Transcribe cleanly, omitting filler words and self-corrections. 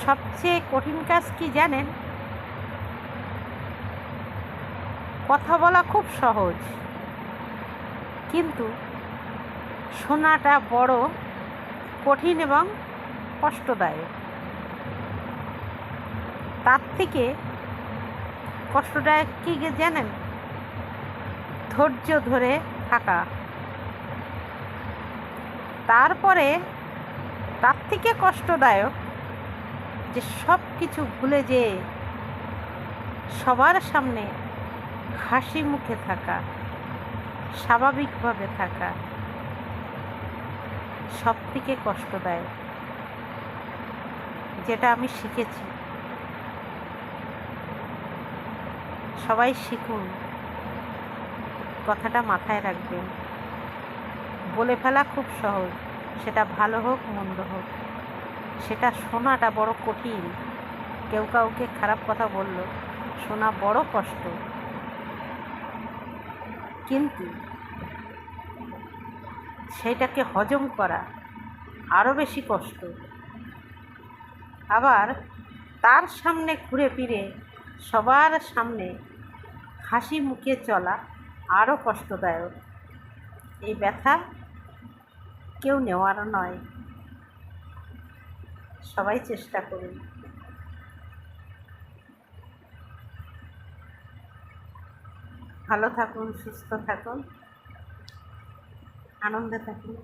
সবচেয়ে কঠিন কাজ কি জানেন? কথা বলা খুব সহজ, কিন্তু শোনাটা বড় কঠিন এবং কষ্টদায়ক। তার থেকে কষ্টদায়ক কি জানেন? ধৈর্য ধরে থাকা। তারপরে তার থেকে কষ্টদায়ক যে সব কিছু ভুলে যেয়ে সবার সামনে হাসি মুখে থাকা, স্বাভাবিকভাবে থাকা, সব থেকে কষ্টদায়ক, যেটা আমি শিখেছি। সবাই শিখুন, কথাটা মাথায় রাখবেন। বলে ফেলা খুব সহজ, সেটা ভালো হোক মন্দ হোক। সেটা শোনাটা বড় কঠিন। কেউ কাউকে খারাপ কথা বলল, শোনা বড় কষ্ট, কিন্তু সেইটাকে হজম করা আরও বেশি কষ্ট। আবার তার সামনে ঘুরে ফিরে সবার সামনে হাসি মুখে চলা আরও কষ্টদায়ক। এই ব্যথা কেউ নেওয়ার নয়। সবাই চেষ্টা করুন। ভালো থাকুন, সুস্থ থাকুন, আনন্দে থাকুন।